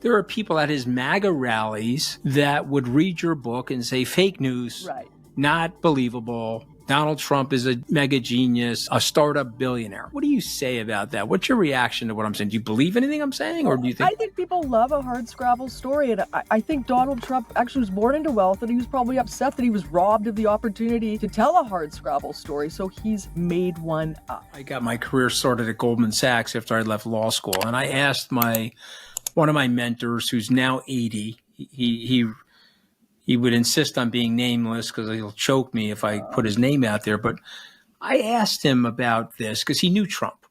There are people at his MAGA rallies that would read your book and say fake news, Right. not believable. Donald Trump is a mega genius, a startup billionaire. What do you say about that? What's your reaction to what I'm saying? Do you believe anything I'm saying, or do you think? I think people love a hardscrabble story, and I think Donald Trump actually was born into wealth, and he was probably upset that he was robbed of the opportunity to tell a hardscrabble story, so he's made one up. I got my career started at Goldman Sachs after I left law school, and I asked one of my mentors, who's now 80, he would insist on being nameless because he'll choke me if I put his name out there. But I asked him about this because he knew Trump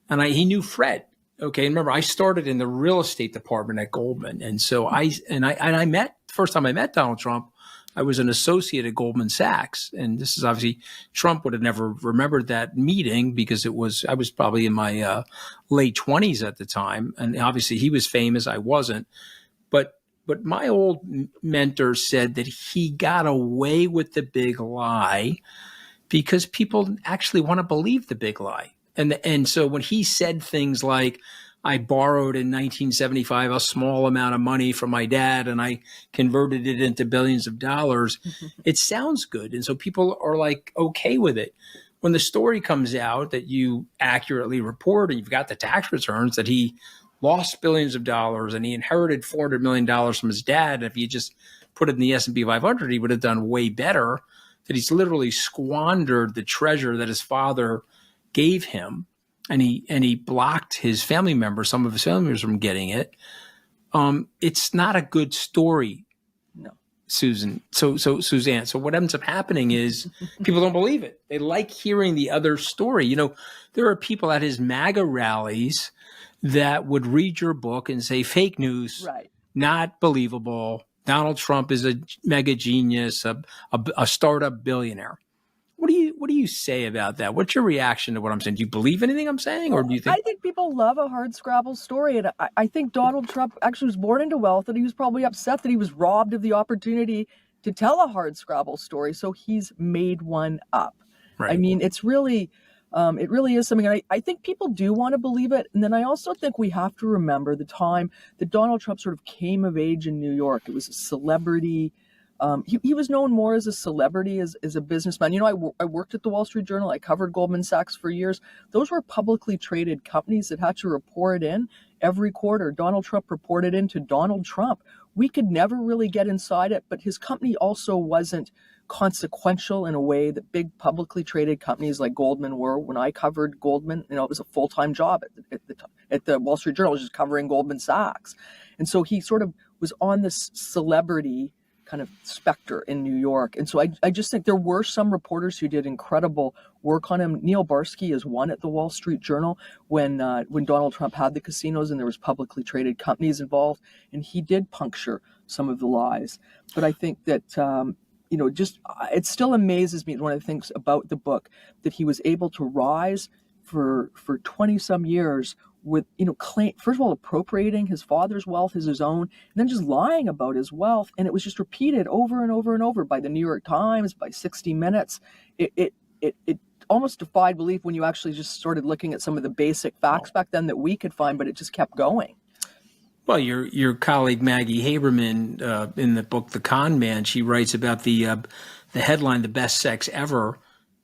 and he knew Fred. Okay. And remember, I started in the real estate department at Goldman. And so the first time I met Donald Trump, I was an associate at Goldman Sachs. And this is obviously, Trump would have never remembered that meeting because I was probably in my late 20s at the time. And obviously he was famous. I wasn't. But my old mentor said that he got away with the big lie because people actually want to believe the big lie. And so when he said things like, I borrowed in 1975 a small amount of money from my dad and I converted it into billions of dollars, it sounds good. And so people are like, okay with it. When the story comes out that you accurately report and you've got the tax returns that he lost billions of dollars and he inherited $400 million from his dad. And if he just put it in the S&P 500, he would have done way better. That he's literally squandered the treasure that his father gave him. And he blocked his family members, some of his family members, from getting it. It's not a good story. No. Susanne. So Susanne. So what ends up happening is people don't believe it. They like hearing the other story. You know, there are people at his MAGA rallies that would read your book and say fake news, right, not believable. Donald Trump is a mega genius, a startup billionaire. What do you say about that? What's your reaction to what I'm saying? Do you believe anything I'm saying, or do you think? I think people love a hardscrabble story, and I think Donald Trump actually was born into wealth, and he was probably upset that he was robbed of the opportunity to tell a hardscrabble story, so he's made one up. Right. I mean, it's really. It really is something, and I think people do want to believe it. And then I also think we have to remember the time that Donald Trump sort of came of age in New York. It was a celebrity. He was known more as a celebrity, as a businessman. You know, I worked at the Wall Street Journal. I covered Goldman Sachs for years. Those were publicly traded companies that had to report in every quarter. Donald Trump reported into Donald Trump. We could never really get inside it, but his company also wasn't consequential in a way that big publicly traded companies like Goldman were. When I covered Goldman, you know, it was a full-time job at the Wall Street Journal, just covering Goldman Sachs. And so he sort of was on this celebrity kind of specter in New York. And so I just think there were some reporters who did incredible work on him. Neil Barsky is one at the Wall Street Journal when Donald Trump had the casinos and there was publicly traded companies involved, and he did puncture some of the lies. But I think that you know, just it still amazes me, one of the things about the book, that he was able to rise for 20 some years with, you know, first of all, appropriating his father's wealth as his own, and then just lying about his wealth. And it was just repeated over and over and over by the New York Times, by 60 Minutes. It almost defied belief when you actually just started looking at some of the basic facts back then that we could find, but it just kept going. Well, your colleague Maggie Haberman in the book The Con Man, she writes about the headline, "The Best Sex Ever."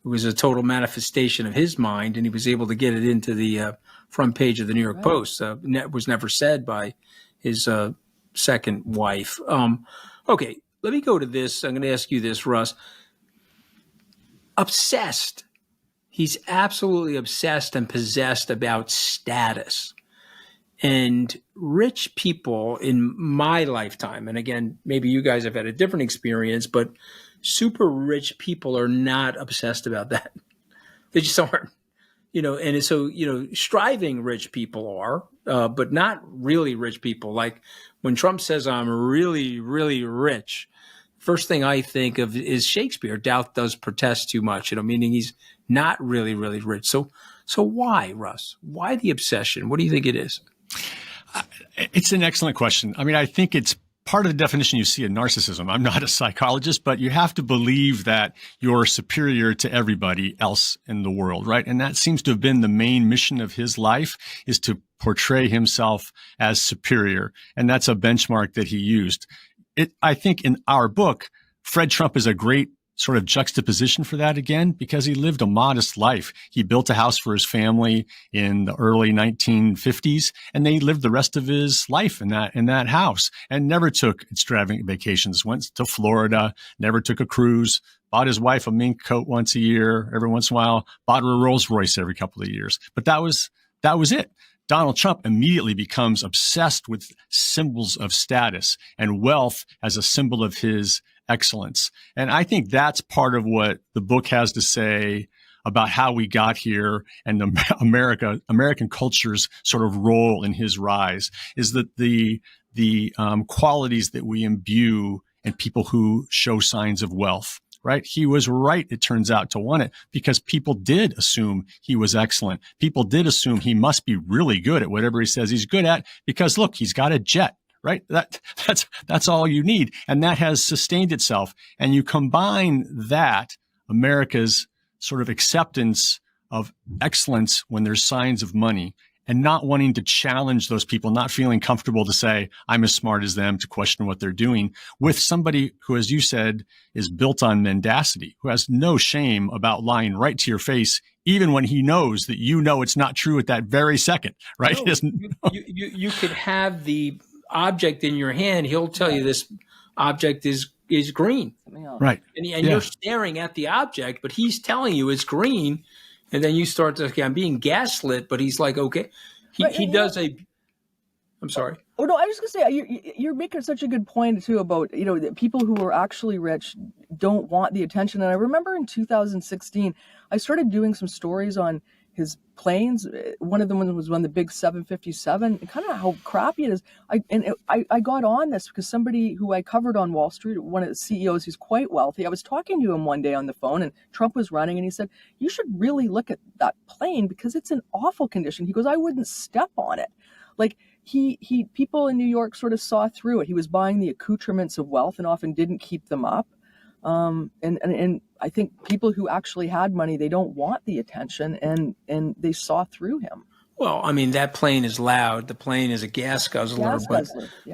It was a total manifestation of his mind, and he was able to get it into the front page of the New York Post. Was never said by his second wife. Okay, let me go to this. I'm going to ask you this, Russ. Obsessed. He's absolutely obsessed and possessed about status. And rich people in my lifetime, and again, maybe you guys have had a different experience, but super rich people are not obsessed about that. They just aren't, you know. And so, you know, striving rich people are, but not really rich people. Like when Trump says, "I'm really, really rich," first thing I think of is Shakespeare. Doubt does protest too much, you know, meaning he's not really, really rich. So why, Russ? Why the obsession? What do you think it is? It's an excellent question. I mean, I think it's part of the definition you see in narcissism. I'm not a psychologist, but you have to believe that you're superior to everybody else in the world, right? And that seems to have been the main mission of his life, is to portray himself as superior. And that's a benchmark that he used. I think in our book, Fred Trump is a great sort of juxtaposition for that again, because he lived a modest life. He built a house for his family in the early 1950s, and they lived the rest of his life in that house, and never took extravagant vacations. Went to Florida, never took a cruise, bought his wife a mink coat once a year, every once in a while, bought her a Rolls Royce every couple of years. But that was it. Donald Trump immediately becomes obsessed with symbols of status and wealth as a symbol of his excellence. And I think that's part of what the book has to say about how we got here and American culture's sort of role in his rise, is that the qualities that we imbue in people who show signs of wealth. Right? He was right, it turns out, to want it, because people did assume he was excellent. People did assume he must be really good at whatever he says he's good at, because look, he's got a jet, right? That's all you need. And that has sustained itself. And you combine that, America's sort of acceptance of excellence when there's signs of money, and not wanting to challenge those people, not feeling comfortable to say, I'm as smart as them, to question what they're doing, with somebody who, as you said, is built on mendacity, who has no shame about lying right to your face, even when he knows that you know it's not true at that very second, right? No, you could have the object in your hand. He'll tell you this object is green. Right. And you're staring at the object, but he's telling you it's green. And then you start to, okay, I'm being gaslit, but he's like, okay, he does I'm sorry. Oh, no, I was just going to say, you're making such a good point, too, about, that people who are actually rich don't want the attention. And I remember in 2016, I started doing some stories on his planes. One of them was the big 757, and kind of how crappy it is. I got on this because somebody who I covered on Wall Street, one of the CEOs who's quite wealthy, I was talking to him one day on the phone, and Trump was running, and he said, you should really look at that plane because it's in awful condition. He goes, I wouldn't step on it. Like, people in New York sort of saw through it. He was buying the accoutrements of wealth and often didn't keep them up. And I think people who actually had money, they don't want the attention, and they saw through him. Well, I mean, that plane is loud. The plane is a gas guzzler,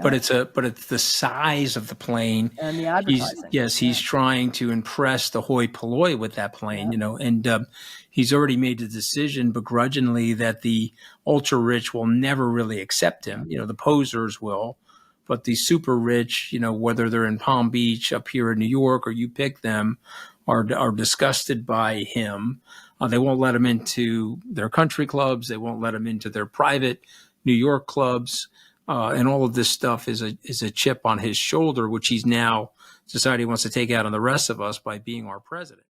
but it's the size of the plane and the advertising. He's trying to impress the 𝗕𝗺𝗄𝗏 with that plane, and he's already made the decision begrudgingly that the ultra rich will never really accept him. The posers will. But the super rich, whether they're in Palm Beach, up here in New York, or you pick them, are disgusted by him. They won't let him into their country clubs. They won't let him into their private New York clubs. And all of this stuff is a chip on his shoulder, which society wants to take out on the rest of us by being our president.